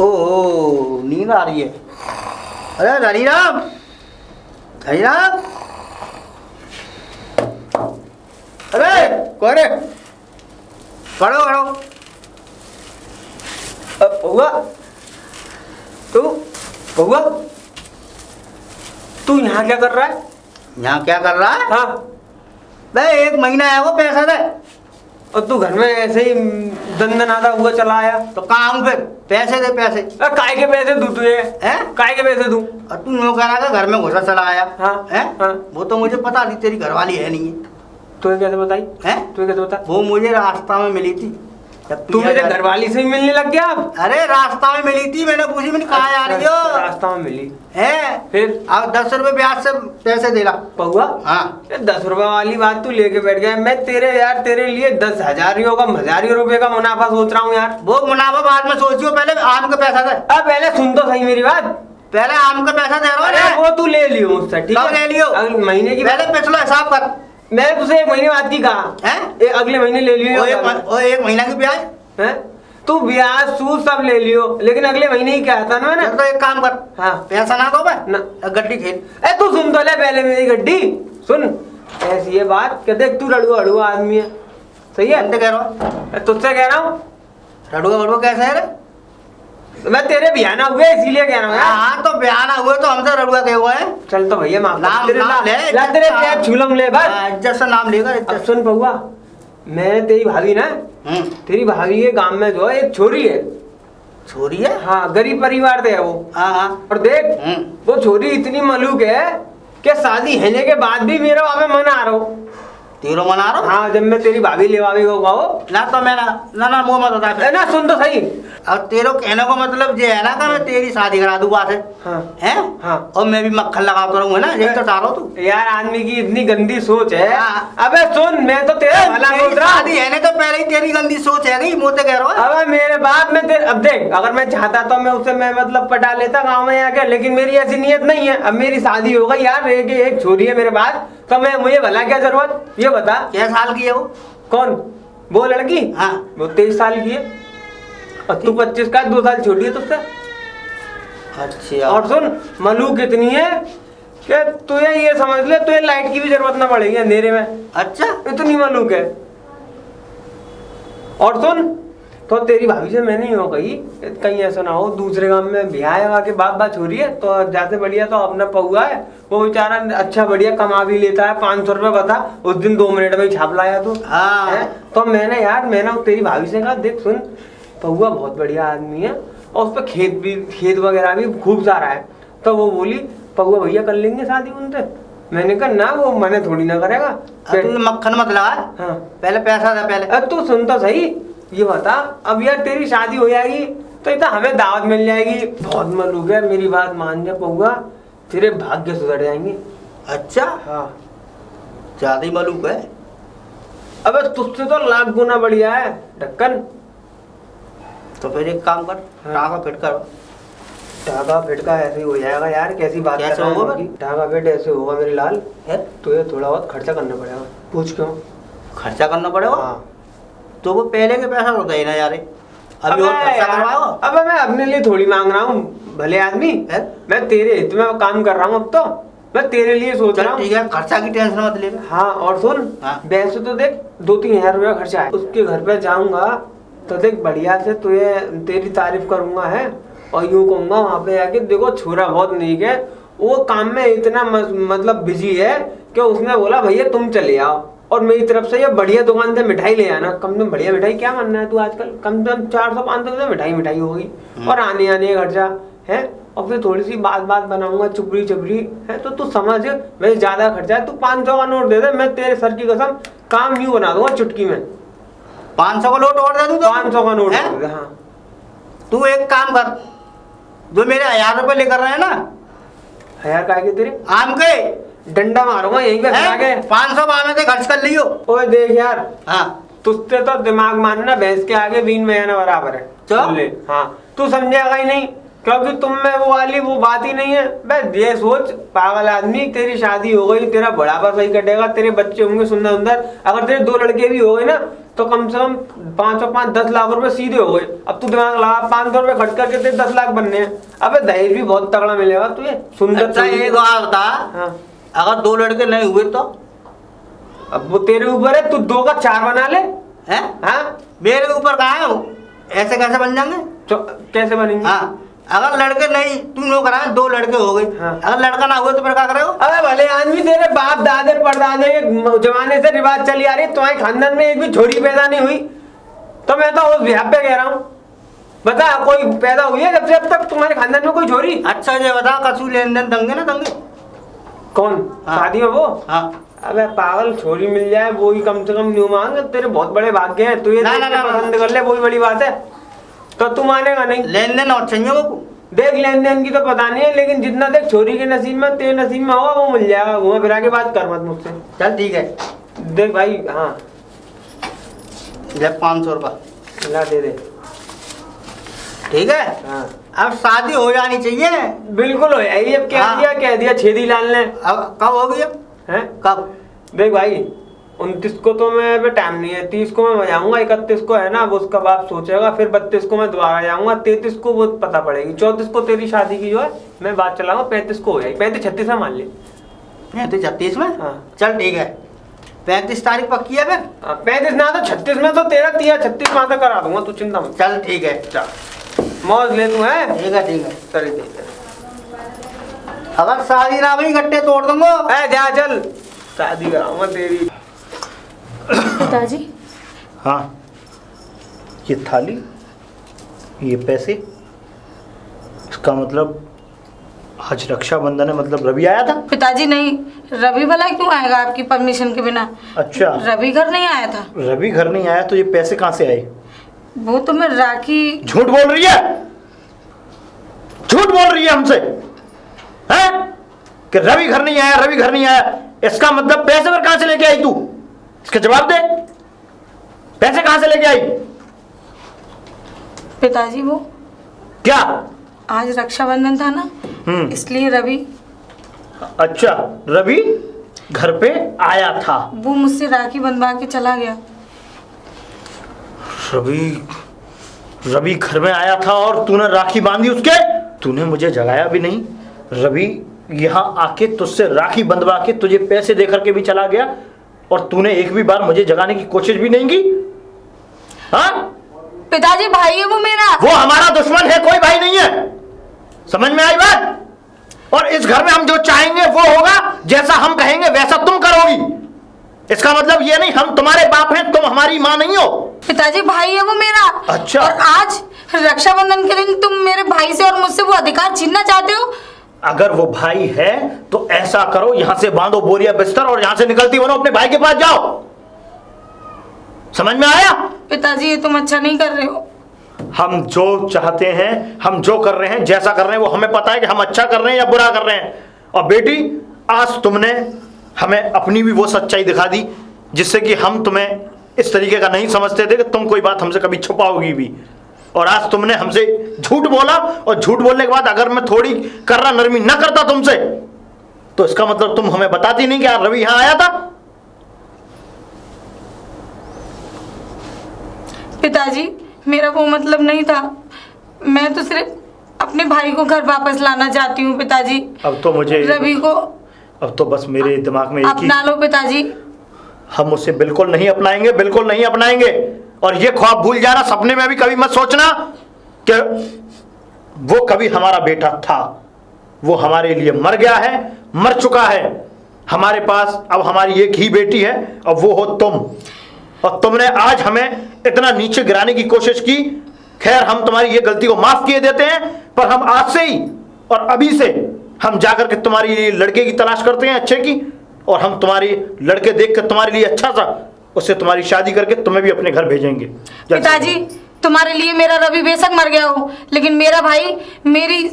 ओ नींद आ रही है। अरे हरिराम, हरिराम, अरे कौन है? पढ़ो पढ़ो। पौआ, पौआ तू यहाँ क्या कर रहा है? यहाँ क्या कर रहा है? हाँ दे, 1 महीना है वो, पैसा दे। और तू घर में ऐसे ही दंदनाता हुआ चला आया तो काम पे पैसे दे पैसे। काय के पैसे दूं तुझे? हैं काय के पैसे दूं? और तू यूँ कह रहा था घर में घुसा चला आया। हाँ हैं हाँ। वो तो मुझे पता थी तेरी घरवाली है नहीं है। तुझे कैसे बताई? हैं तुझे कैसे बता? वो मुझे रास्ता में मिली थी। तू मेरे घरवाली से ही मिलने लग गया अब? अरे रास्ता में मिली थी, मैंने पूछी, मैंने कहा आ रही हो? रास्ता में मिली है। फिर अब 10 रुपए ब्याज से पैसे दे ला। पहुआ हाँ 10 रुपए वाली बात तू लेके बैठ गया। मैं तेरे यार तेरे लिए 10,000 का 1,000 रुपए का मुनाफा सोच रहा हूँ यार। वो मुनाफा बाद में सोचियो, पहले आम का पैसा दे। अब पहले सुन तो सही मेरी बात, पहले आम का पैसा दे रहा हूँ। वो तू ले लियो मुझसे, ठीक है? ले लियो अगले महीने की, पहले पिछला हिसाब कर। मैंने तुझसे 1 महीने बाद की कहा है, अगले महीने ले लियो। 1 महीना की ब्याज है, तू ब्याज सूद सब ले लियो, लेकिन अगले महीने ही क्या था ना। तो एक काम कर, हाँ पैसा ना दो ना गड्डी खेल। तू सुन तो ले पहले मेरी गड्डी सुन। ऐसी ये बात कि देख तू रड़ुआ अड़ुआ आदमी है, सही है? कह रहा हूँ तुझसे, कह रहा हूँ रड़ुआ अड़ुआ कैसे है रे? मैं तेरे बिहाना हुए इसीलिए कह रहा हूँ। हाँ तो बिहाना हुए तो हमसे रड़ुआ कहे हुए हैं। चल तो भैया नाम ले, तेरे पैर छूलम ले बस, इज्जत से नाम लेकर। सुन बउआ, मैं तेरी भाभी ना, तेरी भाभी के गांव में जो है एक छोरी है। छोरी है? हाँ गरीब परिवार से है वो। हाँ और देख वो छोरी इतनी मलूक है कि शादी होने के बाद भी मेरा वहाँ पे मन आ रहा हो। तेरो मन आ रहा? हाँ जब मैं तेरी भाभी ले भाभी को कहो ना तो मैं ना मुँह मत होता ना। सुन तो सही, अब तेरे कहने को मतलब ये है ना कि मैं तेरी शादी करा दूँ बात है। हाँ हैं हाँ। और मैं भी मक्खन लगाता रहूँगा ना, यही तो चाह रहा हूँ तू। यार आदमी की इतनी गंदी सोच है। अबे सुन, मैं तो तेरा भला सोच रहा हूँ। शादी है नहीं तो पहले ही तेरी गंदी सोच है गई, मुँह से कह रहा हूँ। अब मेरे बाप में तेरे, अब देख अगर मैं चाहता तो मैं उसे मैं मतलब पटा लेता गाँव में आके, लेकिन मेरी ऐसी नीयत नहीं है। अब मेरी शादी हो गई यार, एक छोरी है मेरे पास, तो मैं मुझे भला क्या जरूरत? ये बता क्या साल की है वो? कौन? वो लड़की? हाँ वो 23 साल की है और तू 25 का, 2 साल छोटी है तुझसे। अच्छा और सुन मलू कितनी है कि तुझे ये समझ ले तुझे लाइट की भी जरूरत ना पड़ेगी अंधेरे में। अच्छा इतनी मलूक है। और सुन तो तेरी भाभी से मैंने यूँ कही कहीं ऐसा ना हो दूसरे गांव में ब्याह के बाप हो रही है तो जाते बढ़िया तो अपना पहुआ है वो बेचारा अच्छा बढ़िया कमा भी लेता है। 500 रुपये बता उस दिन 2 मिनट में ही छाप लाया तू। हाँ तो मैंने तेरी भाभी से कहा देख सुन पहुआ बहुत बढ़िया आदमी है और उस पर खेत वगैरह भी खूब सारा है। तो वो बोली पहुआ भैया कर लेंगे शादी उनसे। मैंने कहा ना वो मने थोड़ी ना करेगा। तू मक्खन मत लगा। हाँ पहले पैसा दे पहले। अब तू सुन तो सही, ये बता अब यार तेरी शादी हो जाएगी तो इतना हमें दावत मिल जाएगी। बहुत मन हो गया, मेरी बात मान जा पहुआ, तेरे भाग्य सुधर जाएंगे। अच्छा हाँ ज्यादा ही मलूक है। अबे तुझसे तो लाख गुना बढ़िया है ढक्कन। तो फिर एक काम कर, टाका फिट कर। टाका फिट का ऐसे ही हो जाएगा यार, कैसी बात कैसे होगा? टाका फिट ऐसे होगा मेरे लाल है, तुझे थोड़ा बहुत खर्चा करना पड़ेगा। पूछ क्यों खर्चा करना पड़ेगा? हाँ तो वो पहले के पैसा होता है ना यार, अभी और खर्चा करवाओ। अब मैं अपने लिए थोड़ी मांग रहा हूँ भले आदमी है, मैं तेरे हित में काम कर रहा हूँ। अब तो मैं तेरे लिए सोच रहा हूँ। ठीक है खर्चा की टेंशन मत ले। हाँ और सुन वैसे तो देख 2-3 हजार रुपया खर्चा है। उसके घर पे जाऊंगा तो देख बढ़िया से तुझे तेरी तारीफ करूंगा है और यूँ कहूँगा वहाँ पे आके देखो छोरा बहुत नीक है, वो काम में इतना मतलब बिजी है कि उसने बोला भैया तुम चले आओ और मेरी तरफ से ये बढ़िया दुकान से मिठाई ले आना। कम से कम बढ़िया मिठाई क्या मानना है तू आजकल, कम से कम 400-500 की मिठाई होगी और आने का खर्चा है। और फिर थोड़ी सी बात बनाऊंगा चुपड़ी है तो तू समझ वैसे ज्यादा खर्चा है। तू 500 का नोट दे दे, मैं तेरे सर की कसम काम यूँ बना दूंगा चुटकी में। 500 का नोट और दे दूँ? 500 का नोट दे दे। हाँ तू एक काम कर, जो मेरे 1000 रुपये लेकर रहे हैं ना, 1000 का के तेरे आम के डंडा मारूंगा यहीं पे के 500 में से खर्च कर लियो। ओए देख यार हाँ तुझसे तो दिमाग मानना भैंस के आगे बीन में आना बराबर है। चल हाँ तू समझेगा ही नहीं क्योंकि तुम में वो वाली वो बात ही नहीं है। बस ये सोच पागल आदमी, तेरी शादी हो गई, तेरा बुढ़ापा सही कटेगा, तेरे बच्चे होंगे सुंदर सुंदर, अगर तेरे 2 लड़के भी हो गए ना तो कम से कम 5-10 लाख रुपए सीधे हो गए। अब तू दिमाग लगा, 500 रुपए खर्च करके तेरे 10 लाख बनने हैं। अबे दहेज भी बहुत तगड़ा मिलेगा तुझे, सुंदर। अच्छा एक बात बता, हाँ। अगर 2 लड़के नहीं हुए तो? अब वो तेरे ऊपर है, तू 2 का 4 बना ले। हैं? हाँ मेरे ऊपर कहाँ है वो? ऐसे कैसे बन जाएंगे? कैसे बनेंगे? हाँ, अगर लड़के नहीं, तुम लोग करा 2 लड़के हो गए। हाँ। अगर लड़का ना हुआ तो फिर क्या करेगा? अबे भले आदमी, तेरे बाप दादे परदादे के जमाने से रिवाज चली आ रही है, तुम्हारे खानदान में एक भी छोरी पैदा नहीं हुई, तो मैं तो उस बिहार पे कह रहा हूँ। बता, कोई पैदा हुई है जब से अब तक तुम्हारे खानदान में कोई छोरी? अच्छा ये बता, कसूर लेन देन दंगे ना दंगे? कौन? हाँ। शादी में वो? हाँ। अबे पागल, छोरी मिल जाए वो ही कम से कम न्यू मांग, तेरे बहुत बड़े भाग्य हैं। तू ये पसंद कर ले, वही बड़ी बात है। तो तू मानेगा नहीं? लेन देन और चाहिए वो। देख, लेन देन की तो पता नहीं है, लेकिन जितना देख छोरी के नसीब में, तेरे नसीब में होगा वो मिल जाएगा। घुमा फिरा के बात कर मत मुझसे। चल ठीक है, देख भाई। हाँ ले 500 रुपये ला, दे दे। ठीक है। हाँ अब शादी हो जानी चाहिए। बिल्कुल हो जाएगी। अब कह दिया छेदी लाल ने। अब कब होगी? अब हैं? कब? देख भाई, 29 को तो मैं पे टाइम नहीं है, 30 को मैं जाऊंगा, 31 को है ना वो उसका बाप सोचेगा, फिर 32 को मैं दोबारा जाऊंगा, 33 को वो पता पड़ेगी, 34 को तेरी शादी की जो है मैं बात चलाऊंगा, 35 को हो जाएगी, 35-36 में मान ले। 35-36 में? हाँ चल ठीक है, 35 तारीख पक्की है फिर? 35 ना तो 36 में, तो तेरा 36 माह तक करा दूंगा, तू चिंता मत। चल ठीक है, चल मौज ले तू। है ठीक है, ठीक है। चल ठीक है। अगर शादी ना हुई गट्टे तोड़ दूंगा। जा चल, शादी कराऊंगा तेरी। पिताजी। हाँ, ये थाली, ये पैसे, इसका मतलब आज रक्षाबंधन है, मतलब रवि आया था? पिताजी नहीं, रवि भला क्यों आएगा आपकी परमिशन के बिना? अच्छा, रवि घर नहीं आया था। रवि घर नहीं आया तो ये पैसे कहाँ से आए? वो तो मैं राखी। झूठ बोल रही है, झूठ बोल रही है हमसे, हैं? कि रवि घर नहीं आया, रवि घर नहीं आया, इसका मतलब पैसे फिर कहां से लेके आई तू? इसका जवाब दे, पैसे कहां से लेके आई? पिताजी वो क्या? आज रक्षाबंधन था ना, इसलिए रवि। अच्छा, रवि घर पे आया था? वो मुझसे राखी बंधवा के चला गया। रवि घर में आया था और तूने राखी बांधी उसके? तूने मुझे जगाया भी नहीं। रवि यहाँ आके तुझसे राखी बंधवा के तुझे पैसे देकर के भी चला गया और तूने एक भी बार मुझे जगाने की कोशिश भी नहीं की। हाँ पिताजी, भाई है वो मेरा। वो हमारा दुश्मन है, कोई भाई नहीं है, समझ में आई बात? और इस घर में हम जो चाहेंगे वो होगा, जैसा हम कहेंगे वैसा तुम करोगी। इसका मतलब ये नहीं हम तुम्हारे बाप हैं, तुम हमारी माँ नहीं हो। पिताजी, भाई है वो मेरा। अच्छा। और आज रक्षाबंधन के दिन तुम मेरे भाई से और मुझसे वो अधिकार छीनना चाहते हो? अगर वो भाई है तो ऐसा करो, यहां से बांधो बोरिया बिस्तर और यहां से निकलती बनो, अपने भाई के पास जाओ। समझ में आया? पिताजी, ये तुम अच्छा नहीं कर रहे हो। हम जो चाहते हैं, हम जो कर रहे हैं, जैसा कर रहे हैं, वो हमें पता है कि हम अच्छा कर रहे हैं या बुरा कर रहे हैं। और बेटी, आज तुमने हमें अपनी भी वो सच्चाई दिखा दी जिससे कि हम तुम्हें इस तरीके का नहीं समझते थे कि तुम कोई बात हमसे कभी छुपाओगी भी। और आज तुमने हमसे झूठ बोला, और झूठ बोलने के बाद अगर मैं थोड़ी कर्रा नरमी न करता तुमसे, तो इसका मतलब तुम हमें बताती नहीं कि यार रवि यहां आया था। पिताजी, मेरा वो मतलब नहीं था, मैं तो सिर्फ अपने भाई को घर वापस लाना चाहती हूँ। पिताजी, अब तो मुझे रवि को अब तो बस मेरे दिमाग में अपना लो। पिताजी, हम उसे बिल्कुल नहीं अपनाएंगे, बिल्कुल नहीं अपनाएंगे। और ये ख्वाब भूल जाना, सपने में भी कभी मत सोचना कि वो कभी हमारा बेटा था। वो हमारे लिए मर गया है, मर चुका है। हमारे पास अब हमारी एक ही बेटी है और वो हो तुम। और तुमने आज हमें इतना नीचे गिराने की कोशिश की। खैर, हम तुम्हारी ये गलती को माफ किए देते हैं, पर हम आज से ही और अभी से हम जाकर के तुम्हारी लड़के की तलाश करते हैं, अच्छे की। और हम तुम्हारी लड़के देख कर तुम्हारे लिए अच्छा सा, उससे तुम्हारी शादी करके तुम्हें भी अपने घर भेजेंगे। पिताजी, तुम्हारे लिए मेरा रवि बेशक मर गया हो, लेकिन मेरा भाई मेरी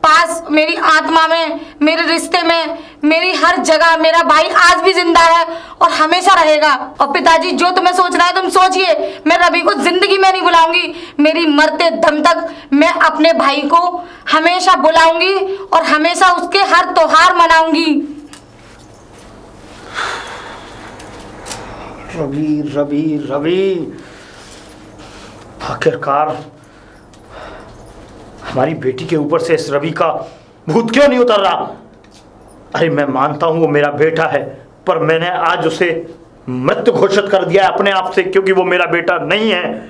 पास, मेरी आत्मा में, मेरे रिश्ते में, मेरी हर जगह मेरा भाई आज भी जिंदा है और हमेशा रहेगा। और पिताजी जो तुम्हें सोचना है तुम सोचिए, मैं रवि को जिंदगी में नहीं बुलाऊंगी। मेरी मरते दम तक मैं अपने भाई को हमेशा बुलाऊंगी और हमेशा उसके हर त्योहार मनाऊंगी। रवि रवि रवि, आखिरकार हमारी बेटी के ऊपर से इस रवि का भूत क्यों नहीं उतर रहा? अरे मैं मानता हूं वो मेरा बेटा है, पर मैंने आज उसे मृत घोषित कर दिया है अपने आप से, क्योंकि वो मेरा बेटा नहीं है।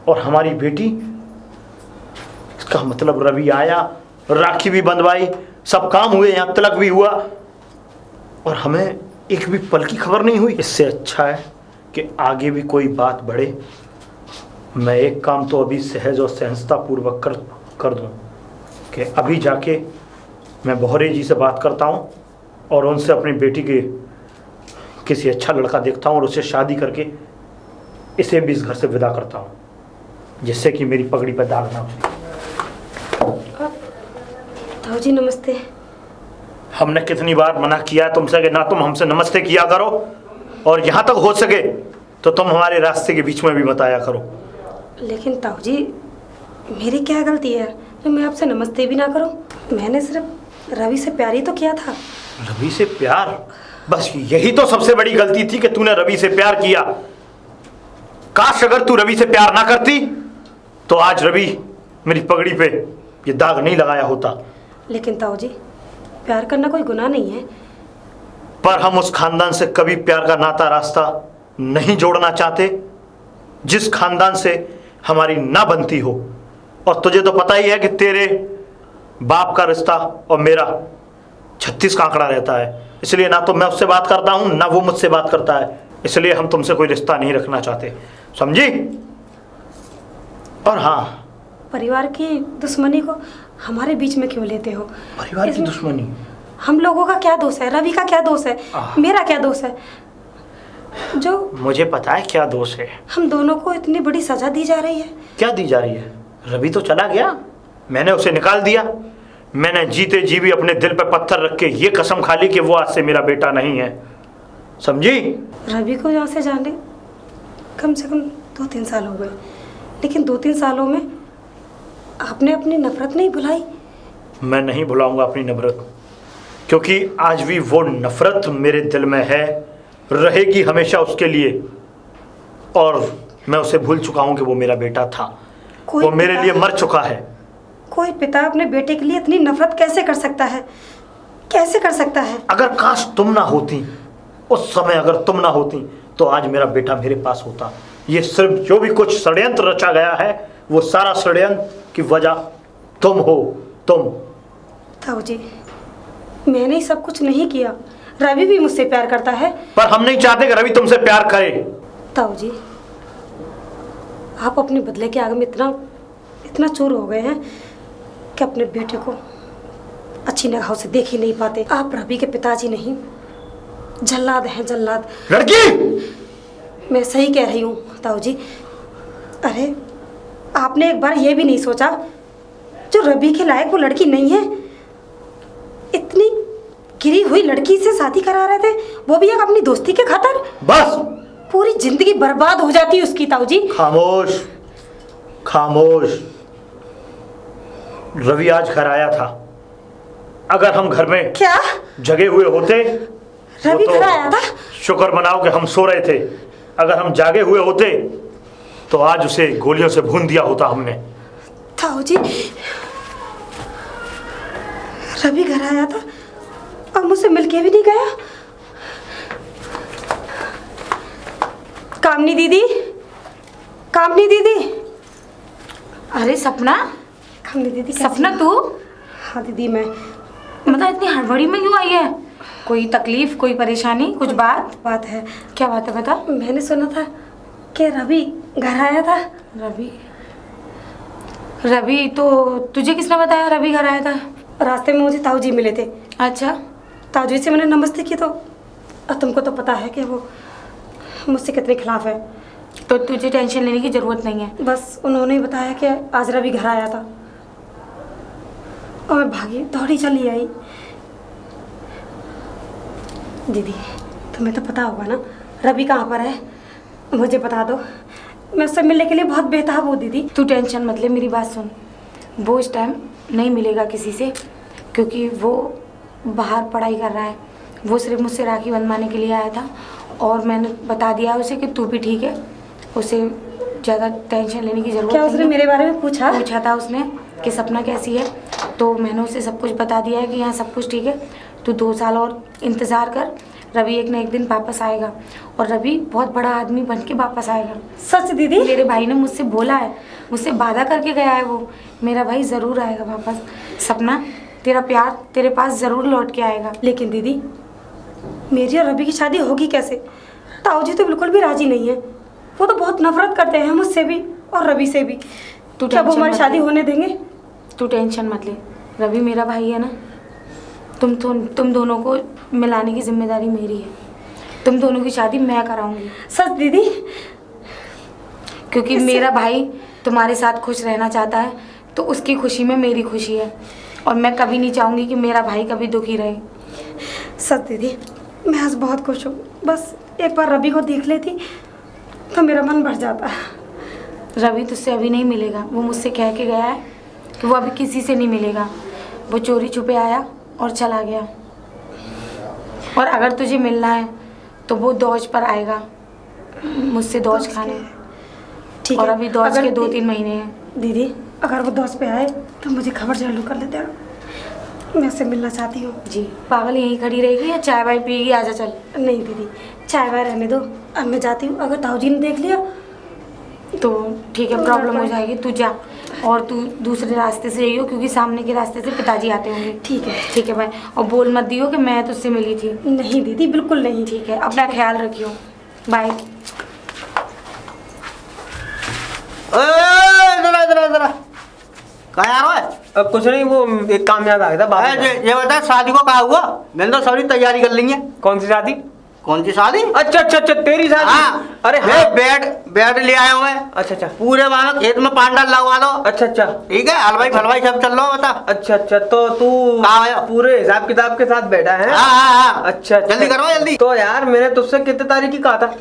और हमारी बेटी, इसका मतलब रवि आया, राखी भी बंधवाई, सब काम हुए, यहां तिलक भी हुआ, और हमें एक भी पल की खबर नहीं हुई। इससे अच्छा है कि आगे भी कोई बात बढ़े, मैं एक काम तो अभी सहज और सहजता पूर्वक कर दूं कि अभी जाके मैं बहरे जी से बात करता हूं और उनसे अपनी बेटी के किसी अच्छा लड़का देखता हूं और उससे शादी करके इसे भी इस घर से विदा करता हूं, जिससे कि मेरी पगड़ी पर दाग ना हो। ताऊ जी नमस्ते। हमने कितनी बार मना किया है तुमसे कि ना तुम हमसे नमस्ते किया करो, और यहाँ तक हो सके तो तुम हमारे रास्ते के बीच में भी मत आया करो। लेकिन ताऊ जी मेरी क्या गलती है जो मैं आपसे नमस्ते भी ना करूं? मैंने सिर्फ रवि से प्यार ही तो किया था। रवि से प्यार? बस यही तो सबसे बड़ी गलती थी कि तूने रवि से प्यार किया। काश अगर तू रवि से प्यार ना करती तो आज रवि मेरी पगड़ी पे ये दाग नहीं लगाया होता। लेकिन ताऊ जी प्यार करना कोई गुनाह नहीं है। पर हम उस खानदान से कभी प्यार का नाता रास्ता नहीं जोड़ना चाहते जिस खानदान से हमारी ना बनती हो। और तुझे तो पता ही है कि तेरे बाप का रिश्ता और मेरा 36 का आंकड़ा रहता है, इसलिए ना तो मैं उससे बात करता हूं ना वो मुझसे बात करता है, इसलिए हम तुमसे कोई रिश्ता नहीं रखना चाहते, समझी? और हाँ, परिवार की दुश्मनी को हमारे बीच में क्यों लेते हो? परिवार की दुश्मनी? हम लोगों का क्या दोष है? रवि का क्या दोष है? मेरा क्या दोष है जो मुझे पता है क्या दोष है। हम दोनों को इतनी बड़ी सजा दी जा रही है? क्या दी जा रही है? रवि तो चला गया, मैंने उसे निकाल दिया। मैंने जीते जी भी अपने दिल पर पत्थर रख के ये कसम खा ली कि वो आज से मेरा बेटा नहीं है, समझी? रवि को यहाँ से जाने कम से कम 2-3 साल हो गए, लेकिन 2-3 सालों में आपने अपनी नफरत नहीं भुलाई? मैं नहीं भुलाऊंगा अपनी नफरत, क्योंकि आज भी वो नफरत मेरे दिल में है, रहेगी हमेशा उसके लिए। और मैं उसे भूल चुका हूं कि वो मेरा बेटा था, वो मेरे लिए मर चुका है। कोई पिता अपने बेटे के लिए इतनी नफरत कैसे कर सकता है? कैसे कर सकता है? अगर काश तुम ना होती उस समय, अगर तुम ना होती तो आज मेरा बेटा मेरे पास होता। ये सिर्फ जो भी कुछ षड्यंत्र रचा गया है, वो सारा षड्यंत्र की वजह तुम हो, तुम। ताऊ जी मैंने ही सब कुछ नहीं किया, रवि भी मुझसे प्यार करता है। पर हम नहीं चाहते कि रवि तुमसे प्यार करे। ताऊ जी आप अपने बदले के आगे में इतना चोर हो गए हैं कि अपने बेटे को अच्छी निगाहों से देख ही नहीं पाते। आप रवि के पिताजी नहीं, जल्लाद हैं, जल्लाद। लड़की, मैं सही कह रही हूँ ताऊ जी। अरे आपने एक बार ये भी नहीं सोचा जो रवि के लायक वो लड़की नहीं है, इतनी गिरी हुई लड़की से शादी करा रहे थे, वो भी एक अपनी दोस्ती के खातिर। बस पूरी जिंदगी बर्बाद हो जाती उसकी। ताऊ जी खामोश, खामोश। रवि आज घर आया था, अगर हम घर में क्या जगे हुए होते, रवि घर आया था? शुक्र मनाओ कि हम सो रहे थे। अगर हम जागे हुए होते तो आज उसे गोलियों से भून दिया होता हमने। ताऊ जी रवि घर आया था और मुझसे मिलके भी नहीं गया। कामनी दीदी, कामनी दीदी। अरे सपना, कामनी दीदी कैसी सपना हो? तू? हाँ दीदी मैं। मतलब इतनी हड़बड़ी में क्यों आई है? कोई तकलीफ, कोई परेशानी, कुछ बात है। क्या बात है बता। मैंने सुना था कि रवि घर आया था। रवि तो तुझे किसने बताया रवि घर आया था? रास्ते में मुझे ताऊ जी मिले थे। अच्छा। ताऊ जी से मैंने नमस्ते की तो तुमको तो पता है कि वो मुझसे कितने खिलाफ है, तो तुझे टेंशन लेने की ज़रूरत नहीं है। बस उन्होंने ही बताया कि आज रवि घर आया था। और मैं भागी दौड़ी चली आई। दीदी तुम्हें तो पता होगा ना रवि कहाँ पर है, मुझे बता दो, मैं उससे मिलने के लिए बहुत बेताब हूँ। दीदी तू टेंशन मत ले, मेरी बात सुन। वो इस टाइम नहीं मिलेगा किसी से, क्योंकि वो बाहर पढ़ाई कर रहा है। वो सिर्फ मुझसे राखी बंधवाने के लिए आया था और मैंने बता दिया उसे कि तू भी ठीक है, उसे ज़्यादा टेंशन लेने की ज़रूरत क्या नहीं उसने है। मेरे बारे में पूछा? पूछा था उसने कि सपना कैसी है, तो मैंने उसे सब कुछ बता दिया है कि यहाँ सब कुछ ठीक है। तू 2 साल और इंतज़ार कर, रवि एक ना एक दिन वापस आएगा और रवि बहुत बड़ा आदमी बन के वापस आएगा। सच दीदी? मेरे भाई ने मुझसे बोला है, मुझसे वादा करके गया है वो, मेरा भाई ज़रूर आएगा वापस। सपना तेरा प्यार तेरे पास ज़रूर लौट के आएगा। लेकिन दीदी मेरी और रवि की शादी होगी कैसे? ताऊ जी तो बिल्कुल भी राजी नहीं है, वो तो बहुत नफरत करते हैं मुझसे भी और रवि से भी। तू क्या वो टेंशन हमारी मत शादी ले। होने देंगे? तू टेंशन मत ले, रवि मेरा भाई है ना। तुम दोनों को मिलाने की जिम्मेदारी मेरी है। तुम दोनों की शादी मैं कराऊंगी। सच दीदी? क्योंकि मेरा भाई तुम्हारे साथ खुश रहना चाहता है, तो उसकी खुशी में मेरी खुशी है और मैं कभी नहीं चाहूँगी कि मेरा भाई कभी दुखी रहे। सच दीदी मैं आज बहुत खुश हूँ, बस एक बार रवि को देख लेती तो मेरा मन भर जाता। रवि तुझसे अभी नहीं मिलेगा, वो मुझसे कह के गया है कि वो अभी किसी से नहीं मिलेगा। वो चोरी छुपे आया और चला गया, और अगर तुझे मिलना है तो वो दौज पर आएगा मुझसे दौज खाने। ठीक और है, अभी दौज अगर के 2-3 महीने हैं। दीदी अगर वो दोस्त पे आए तो मुझे खबर जरूर कर लेते, मैं उससे मिलना चाहती हूँ। जी पागल यहीं खड़ी रहेगी या चाय वाय पिएगी? आजा चल। नहीं दीदी चाय वाय रहने दो, अब मैं जाती हूँ। अगर ताऊ जी ने देख लिया तो ठीक है, प्रॉब्लम हो जाएगी। तू जा, और तू दूसरे रास्ते से जाइयो, क्योंकि सामने के रास्ते से पिताजी आते होंगे। ठीक है। ठीक है भाई, और बोल मत दियो कि मैं तुझसे मिली थी। नहीं दीदी बिल्कुल नहीं। ठीक है, अपना ख्याल रखियो। बाय। जरा जरा जरा कहाँ आ रहा है? कुछ नहीं, वो एक काम याद आ गया था बात। ये बता शादी को कहा हुआ? मैंने तो सारी तैयारी कर ली है। कौन सी शादी? कौन सी शादी? अच्छा अच्छा अच्छा, तेरी शादी। हाँ, अरे ये हाँ। बेड ले आया हूँ मैं। अच्छा अच्छा पूरे वहाँ खेत में पांडाल लगवा दो। अच्छा अच्छा ठीक है, हलवाई फलवाई सब चल रहा बता। अच्छा अच्छा, तो तू कहाँ है? पूरे हिसाब किताब के साथ बैठा है? हाँ हाँ हाँ। अच्छा जल्दी करो जल्दी। तो यार मैंने तुझसे कितने तारीख की कहा था?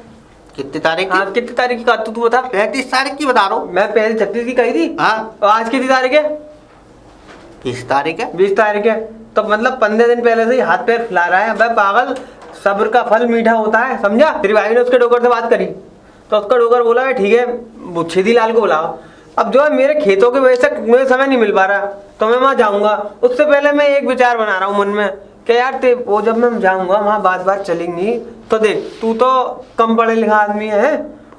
कितनी तारीख हाँ की? कितनी तारीख की कहा तू बता। 35 तारीख की बता रहा हूँ। मैं पहले 36 की कही थी। हाँ। और आज कितनी तारीख है? 20 तारीख है। 20 तारीख है, तो मतलब 15 दिन पहले से ही हाथ पैर फैला रहा है। अबे पागल, सब्र का फल मीठा होता है, समझा? तेरी भाई ने उसके डोकर से बात करी तो उसका डोकर बोला है ठीक है वो छेदी लाल को बुलाओ। अब जो है मेरे खेतों की वजह से मुझे समय नहीं मिल पा रहा, तो मैं वहाँ जाऊँगा। उससे पहले मैं एक विचार बना रहा हूँ मन में कि यार वो जब मैं जाऊँगा वहाँ बात चलेंगी। तो देख तू तो कम पढ़े लिखा आदमी है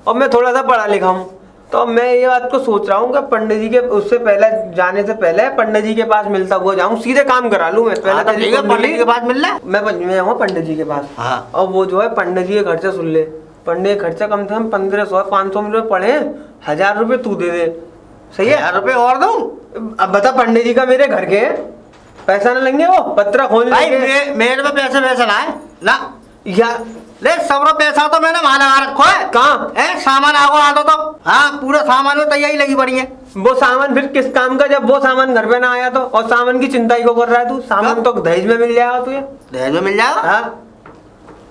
और मैं थोड़ा सा पढ़ा लिखा हूँ, तो मैं ये बात को सोच रहा हूँ कि पंडित जी के उससे पहले जाने से पहले पंडित जी के पास मिलता हुआ जाऊँ, सीधे काम करा लूँ मैं। हाँ, तो ठीक है, पंडित जी के पास मिल ले। मैं आऊँगा पंडित जी के पास। हाँ। और वो जो है पंडित जी के खर्चा सुन ले। पंडित खर्चा कम से कम 1500-500 रुपये पड़े, 1000 रुपये तू दे दे, सही है? 1000 रुपये और दूं? अब बता, पंडित जी का मेरे घर के पैसा न लेंगे वो पत्रा खोल भाई लेंगे? मेरे में पैसे वैसे ना है ना यार ले, सबरो पैसा तो मैंने वहां लगा रखो है। कहाँ है? सामान आगो आ दो तो। हाँ, पूरा सामान में तैयारी लगी पड़ी है। वो सामान फिर किस काम का, जब वो सामान घर पे ना आया तो? और सामान की चिंता ही को कर रहा है तू? सामान तो दहेज में मिल जाएगा तुझे। दहेज में मिल जाएगा? हाँ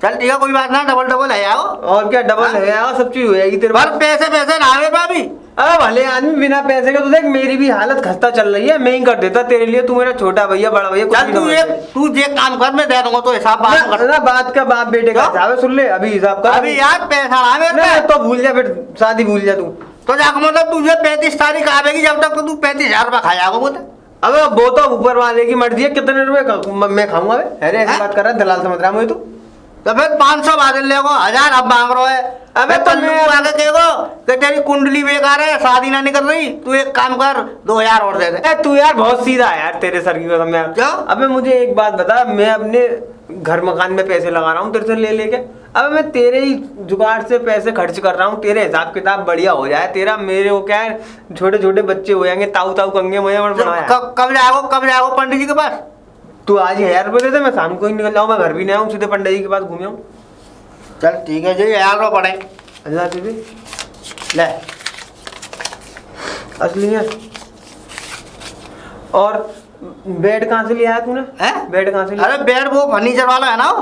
चल ठीक है, कोई बात ना, डबल है आओ। और क्या, डबल है यार, सब चीज हो जाएगी तेरे पर पैसे ना मेरे पास भी। अरे भले आदमी बिना पैसे के, तो देख मेरी भी हालत खस्ता चल रही है, मैं ही कर देता तेरे लिए। तू मेरा छोटा भैया बड़ा भैया कुछ चल भी तू समझ ले। तू जे काम कर, मैं दे दूंगा तो हिसाब बात कर। ना बात का बाप बेटे का हिसाब है, सुन ले अभी हिसाब कर। अभी यार पैसा ना मेरे ना पास। तो भूल जा, फिर शादी भूल जा तू। तो जाकर मतलब तुझे 35 तारीख आवेगी, जब तक तो तू 35,000 रुपया खा जाएगा बोले। अबे वो तो ऊपर वाले की मर्जी है, कितने रुपए मैं खाऊंगा? अरे ऐसी हैं? बात कर रहा है, दलाल समझ रहा है मुझे तू। तो फिर 500 बादल लेगो, 1000 अब मांग रहा है। अबे तो कल मैं तू आके कहेगो कि तेरी कुंडली बेकार है, शादी ना निकल रही, तू एक काम कर 2000 और दे दे। ए तू यार बहुत सीधा है यार, तेरे सर की कसम यार। क्या? अबे मुझे एक बात बता, मैं अपने घर मकान में पैसे लगा रहा हूँ तेरे से ले लेके। अब मैं तेरे ही जुगाड़ से पैसे खर्च कर रहा हूँ, तेरे हिसाब किताब बढ़िया हो जाए तेरा, मेरे को क्या है, छोटे छोटे बच्चे हो जाएंगे, ताऊ ताऊ कंगे मुझे बनाया। कब जाओ पंडित जी के पास? तू आज 1000 रुपये दे दे, मैं शाम को ही निकल जाऊँ, मैं घर भी नहीं आऊँ, सीधे पंडित जी के पास घूमे हूँ। चल ठीक है जी, 1000 रुपये पड़े। अच्छा दीदी ले असली है। और बेड कहाँ से लिया है तूने? हैं? बेड कहाँ से लिया? अरे बेड वो फर्नीचर वाला है ना वो।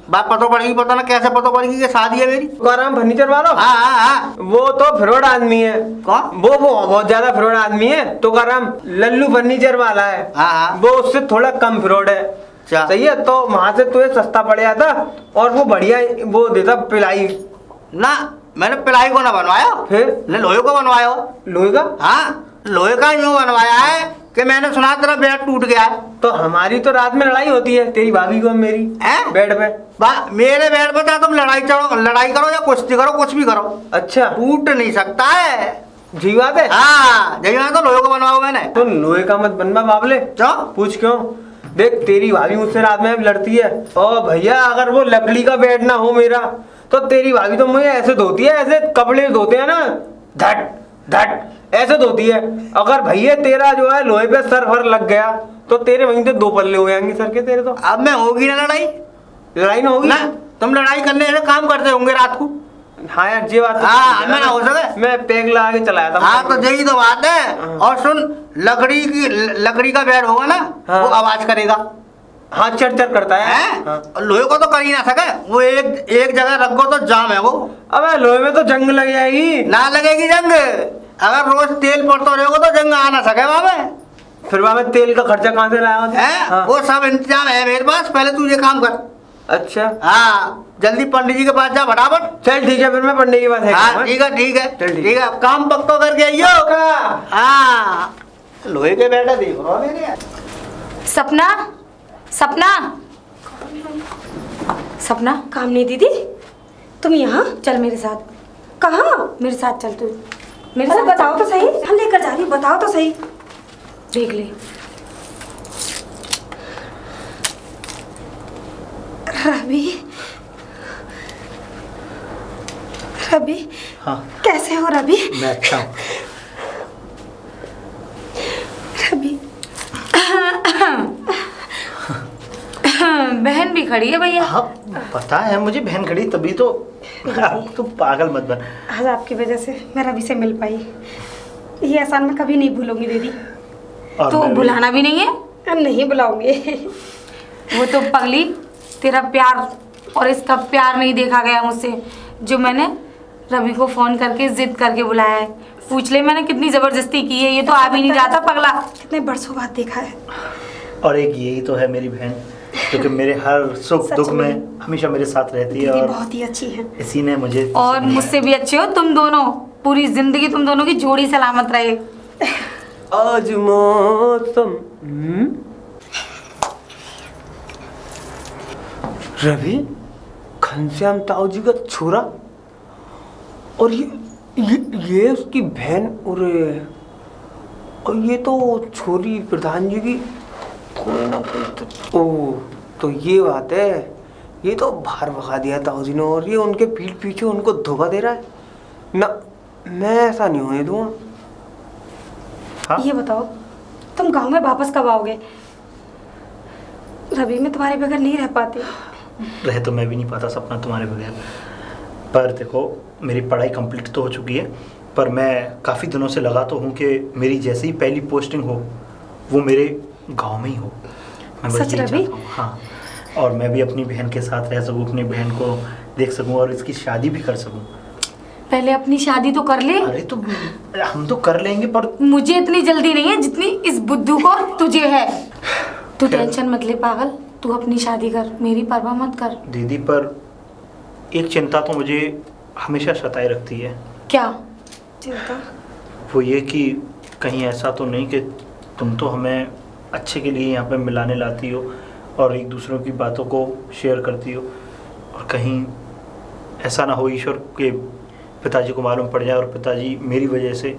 बात पता पड़ेगी, पता ना कैसे पता पड़ेगी कि शादी है मेरी। तुकाराम फर्नीचर वाला? हाँ हाँ हाँ। वो तो फ्रॉड आदमी है। कौन? वो बहुत ज्यादा फ्रॉड आदमी है। तुकाराम लल्लू फर्नीचर वाला है। हाँ हाँ। वो उससे थोड़ा कम फ्रॉड है। अच्छा। सही है, तो वहां से तुझे सस्ता पड़ जाता और वो बढ़िया वो देता पिलाई। ना मैंने पिलाई को ना बनवाया, फिर लोहे को बनवाया हो। लोहे का? हाँ लोहे का यूं बनवाया है कि मैंने सुना तेरा बेड टूट गया है। तो हमारी तो रात में लड़ाई होती है, तेरी भाभी को मेरी हैं? बेड पे। मेरे बेड पे तुम लड़ाई करो या कुश्ती करो, कुछ भी करो, अच्छा, टूट नहीं सकता है। जी बात है। हाँ जब तो लोहे को बनवाओ मैंने। तो लोहे का मत बनवा बाबले। क्यों? पूछ क्यों? देख तेरी भाभी मुझसे रात में लड़ती है, और भैया अगर वो लकड़ी का बेड ना हो मेरा, तो तेरी भाभी तो मुझे ऐसे धोती है, ऐसे कपड़े धोते हैं ना, धट धट ऐसे धोती है। अगर भैया तेरा जो है लोहे पे सर भर लग गया तो तेरे वहीं से 2 पल्ले हो जाएंगे सर के तेरे। तो अब मैं होगी ना लड़ाई? लड़ाई ना होगी ना तुम लड़ाई करने से काम करते होंगे रात को। हाँ यार ये बात तो हाँ मैं ना हो सके। मैं पेग लगा के चलाया था। हाँ तो यही तो बात है। और सुन, लकड़ी का बेड होगा ना, हाँ। वो आवाज करेगा। हाँ चर करता है। हैं? हाँ। और लोहे को तो कर ही ना सके, वो एक जगह रखो तो जाम है वो। अबे लोहे में तो जंग लग जाएगी। ना लगेगी जंग, अगर रोज तेल पड़ता रहेगा तो जंग आ ना सके वहां में। फिर वहां में तेल का खर्चा कहाँ से लाया? हैं? हाँ। वो सब इंतजाम है मेरे पास, पहले तू ये काम कर। अच्छा हाँ जल्दी पंडित जी के पास जा फटाफट। चल ठीक है, फिर मैं पंडित के पास है। हाँ ठीक है ठीक है चल ठीक ठीक है, काम पक्का करके आइयो। हाँ लोहे के बेटा देख रहा हूँ मेरे। सपना, सपना, सपना। कामनी दीदी, तुम यहाँ? चल मेरे साथ, कहाँ? मेरे साथ चल तू मेरे अरे साथ। बताओ तो सही, हम लेकर जा रही, बताओ तो सही। देख ले। रवि, रवि। हाँ कैसे हो रवि? मैं अच्छा हूँ। रवि, बहन भी खड़ी है भैया। हाँ पता है मुझे, बहन खड़ी तभी तो। अब तू पागल मत बन। आज आपकी वजह से मैं रवि से मिल पाई, ये एहसान मैं कभी नहीं भूलूंगी दीदी। और तो मैं भी- बुलाना भी नहीं है? नहीं बुलाऊंगी। वो तो पगली, तेरा प्यार और इसका प्यार नहीं देखा गया मुझसे, जो मैंने रवि को फोन करके जिद करके बुलाया है। पूछ ले मैंने कितनी जबरदस्ती की है, ये तो आ भी नहीं जाता पगला। कितने बरसों बाद देखा है। और एक यही तो है मेरी बहन, क्योंकि मेरे हर सुख सच दुख में में। हमें मेरे साथ रहती है, दीदी और बहुत ही अच्छी है। इसी ने मुझे और मुझसे भी अच्छे हो तुम दोनों, पूरी जिंदगी तुम दोनों की जोड़ी सलामत रहे। आज मौसम रवि, घनश्याम ताऊ जी का छोरा, और ये उसकी बहन, और ये तो छोरी प्रधान जी की कोई ना कोई तो। ओ तो ये बात है, ये तो बाहर भगा दिया ताऊ जी ने, और ये उनके पीठ पीछे उनको धोखा दे रहा है ना। मैं ऐसा नहीं होने दूंगा। हाँ? ये बताओ, तुम गांव में वापस कब आओगे? रवि, मैं तुम्हारे बगैर नहीं रह पाती। रह तो मैं भी नहीं पाता सपना तुम्हारे बगैर। पर देखो, मेरी पढ़ाई कंप्लीट तो हो चुकी है, पर मैं काफ़ी दिनों से लगा तो हूँ कि मेरी जैसे ही पहली पोस्टिंग हो वो मेरे गांव में ही हो। मैं बस सच यही रवि? चाहता हूँ। हाँ, और मैं भी अपनी बहन के साथ रह सकूँ, अपनी बहन को देख सकूँ और इसकी शादी भी कर सकूँ। पहले अपनी शादी तो कर ले। अरे तो हम तो कर लेंगे, पर मुझे इतनी जल्दी नहीं है जितनी इस बुद्धू को तुझे है। तू टेंशन मत ले पागल, तू अपनी शादी कर, मेरी परवाह मत कर। दीदी, पर एक चिंता तो मुझे हमेशा सताए रखती है। क्या चिंता? वो ये कि कहीं ऐसा तो नहीं कि तुम तो हमें अच्छे के लिए यहाँ पे मिलाने लाती हो और एक दूसरों की बातों को शेयर करती हो, और कहीं ऐसा ना हो ईश्वर के पिताजी को मालूम पड़ जाए और पिताजी मेरी वजह से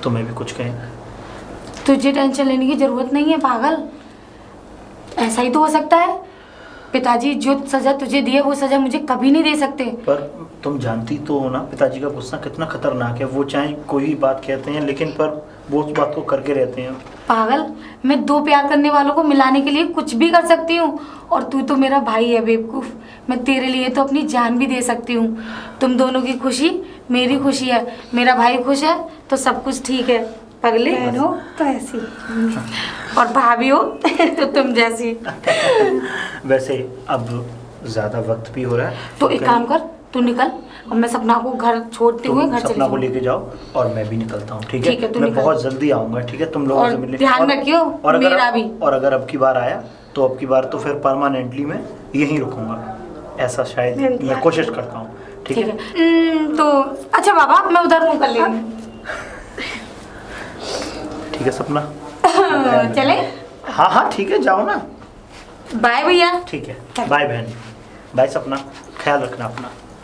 तुम्हें भी कुछ कहें। तुझे टेंशन लेने की जरूरत नहीं है पागल, ऐसा ही तो हो सकता है। पिताजी जो सजा तुझे दी है वो सजा मुझे कभी नहीं दे सकते। पर तुम जानती तो हो ना पिताजी का गुस्सा कितना खतरनाक है। वो चाहे कोई भी बात कहते हैं, लेकिन पर वो उस बात को करके रहते हैं। पागल, मैं दो प्यार करने वालों को मिलाने के लिए कुछ भी कर सकती हूँ, और तू तो मेरा भाई है बेवकूफ़। मैं तेरे लिए तो अपनी जान भी दे सकती हूँ। तुम दोनों की खुशी मेरी खुशी है, मेरा भाई खुश है तो सब कुछ ठीक है। पगली बहन हो तो ऐसी। और भाभी हो तो तुम जैसी। वैसे अब ज़्यादा वक्त भी हो रहा है, तो एक काम कर, तू निकल और मैं सपना को घर छोड़ते हुए घर चली सपना को जाऊँ। लेके जाओ और मैं भी निकलता हूँ, ठीक ठीक है, है? तू मैं निकल। बहुत जल्दी आऊँगा, ठीक है? तुम लोगों और से मिलने। ध्यान रखियो, और अगर मेरा भी। और अगर अब की बार आया तो अब की बार तो फिर परमानेंटली मैं यहीं रुकूंगा, ऐसा शायद मैं कोशिश करता हूँ, ठीक ठीक है? है। तो अच्छा बाबा, मैं उधर मुँह कर लेंगी। ठीक है सपना, चले? हाँ हाँ ठीक है, जाओ ना। बाय भैया। ठीक है, बाय बहन, बाय सपना, ख्याल रखना अपना।